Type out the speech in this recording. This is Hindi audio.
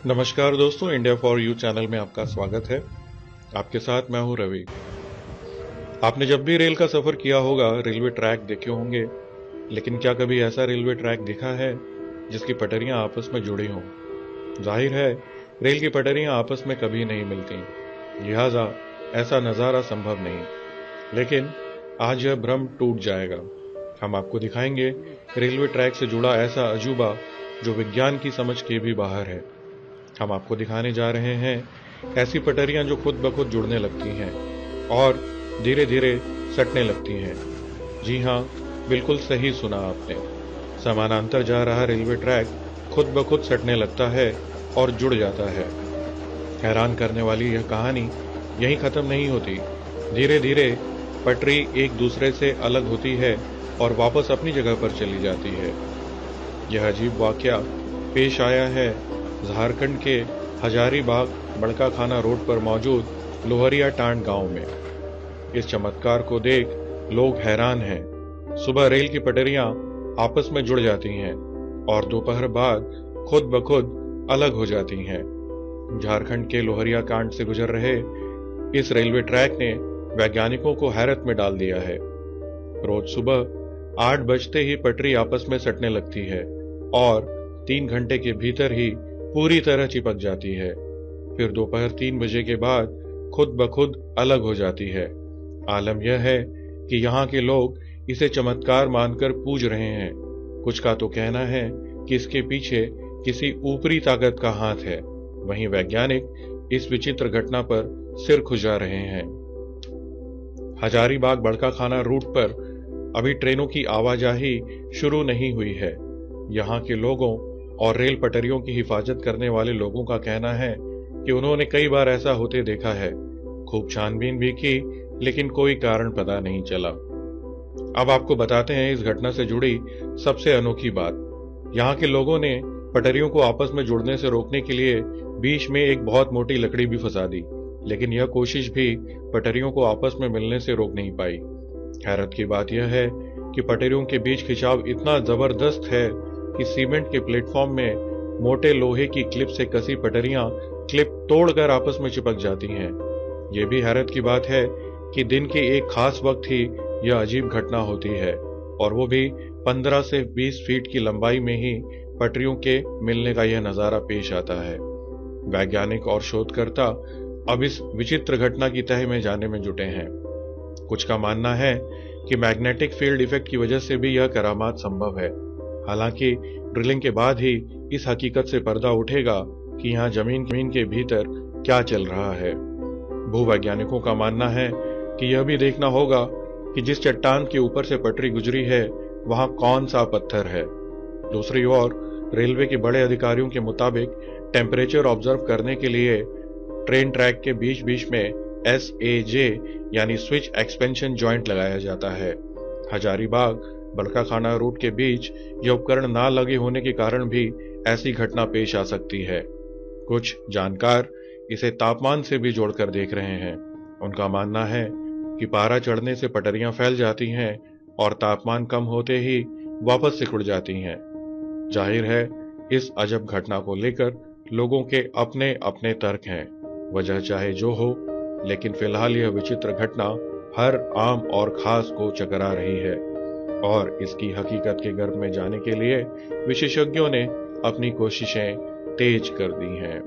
नमस्कार दोस्तों, इंडिया फॉर यू चैनल में आपका स्वागत है। आपके साथ मैं हूं रवि। आपने जब भी रेल का सफर किया होगा, रेलवे ट्रैक देखे होंगे, लेकिन क्या कभी ऐसा रेलवे ट्रैक देखा है जिसकी पटरियां आपस में जुड़ी हों? जाहिर है, रेल की पटरियां आपस में कभी नहीं मिलती, लिहाजा ऐसा नजारा संभव नहीं। लेकिन आज यह भ्रम टूट जाएगा। हम आपको दिखाएंगे रेलवे ट्रैक से जुड़ा ऐसा अजूबा जो विज्ञान की समझ के भी बाहर है। हम आपको दिखाने जा रहे हैं ऐसी पटरियां जो खुद ब खुद जुड़ने लगती हैं और धीरे धीरे सटने लगती हैं। जी हां, बिल्कुल सही सुना आपने। समानांतर जा रहा रेलवे ट्रैक खुद ब खुद सटने लगता है और जुड़ जाता है। हैरान करने वाली यह कहानी यहीं खत्म नहीं होती। धीरे धीरे पटरी एक दूसरे से अलग होती है और वापस अपनी जगह पर चली जाती है। यह अजीब वाकया पेश आया है झारखंड के हजारीबाग बड़काखाना रोड पर मौजूद लोहरिया टांड गांव में। इस चमत्कार को देख लोग हैरान हैं। सुबह रेल की पटरियां आपस में जुड़ जाती हैं और दोपहर बाद खुद ब खुद अलग हो जाती हैं। झारखंड के लोहरिया कांड से गुजर रहे इस रेलवे ट्रैक ने वैज्ञानिकों को हैरत में डाल दिया है। रोज सुबह 8 बजते ही पटरी आपस में सटने लगती है और 3 घंटे के भीतर ही पूरी तरह चिपक जाती है। फिर दोपहर 3 बजे के बाद खुद ब खुद अलग हो जाती है। आलम यह है कि यहाँ के लोग इसे चमत्कार मानकर पूज रहे हैं। कुछ का तो कहना है कि इसके पीछे किसी ऊपरी ताकत का हाथ है। वहीं वैज्ञानिक इस विचित्र घटना पर सिर खुजा रहे हैं। हजारीबाग बड़काखाना रूट पर अभी ट्रेनों की आवाजाही शुरू नहीं हुई है। यहाँ के लोगों और रेल पटरियों की हिफाजत करने वाले लोगों का कहना है कि उन्होंने कई बार ऐसा होते देखा है। खूब छानबीन भी की, लेकिन कोई कारण पता नहीं चला। अब आपको बताते हैं इस घटना से जुड़ी सबसे अनोखी बात। यहाँ के लोगों ने पटरियों को आपस में जुड़ने से रोकने के लिए बीच में एक बहुत मोटी लकड़ी भी फंसा दी, लेकिन यह कोशिश भी पटरियों को आपस में मिलने से रोक नहीं पाई। हैरत की बात यह है कि पटरियों के बीच खिंचाव इतना जबरदस्त है कि सीमेंट के प्लेटफॉर्म में मोटे लोहे की क्लिप से कसी पटरियां क्लिप तोड़कर आपस में चिपक जाती हैं। यह भी हैरत की बात है कि दिन के एक खास वक्त ही यह अजीब घटना होती है, और वो भी 15 से 20 फीट की लंबाई में ही पटरियों के मिलने का यह नजारा पेश आता है। वैज्ञानिक और शोधकर्ता अब इस विचित्र घटना की तह में जाने में जुटे हैं। कुछ का मानना है कि मैग्नेटिक फील्ड इफेक्ट की वजह से भी यह करामात संभव है। हालांकि ड्रिलिंग के बाद ही इस हकीकत से पर्दा उठेगा कि यहाँ जमीन के भीतर क्या चल रहा है। भूवैज्ञानिकों का मानना है कि यह भी देखना होगा कि जिस चट्टान के ऊपर से पटरी गुजरी है वहां कौन सा पत्थर है। दूसरी ओर रेलवे के बड़े अधिकारियों के मुताबिक टेम्परेचर ऑब्जर्व करने के लिए ट्रेन ट्रैक के बीच बीच में SAJ यानी स्विच एक्सपेंशन जॉइंट लगाया जाता है। हजारीबाग बड़काखाना रूट के बीच यह उपकरण ना लगे होने के कारण भी ऐसी घटना पेश आ सकती है। कुछ जानकार इसे तापमान से भी जोड़कर देख रहे हैं। उनका मानना है कि पारा चढ़ने से पटरियां फैल जाती हैं और तापमान कम होते ही वापस सिकुड़ जाती हैं। जाहिर है, इस अजब घटना को लेकर लोगों के अपने अपने तर्क हैं। वजह चाहे जो हो, लेकिन फिलहाल यह विचित्र घटना हर आम और खास को चकरा रही है, और इसकी हकीकत के गर्भ में जाने के लिए विशेषज्ञों ने अपनी कोशिशें तेज कर दी हैं।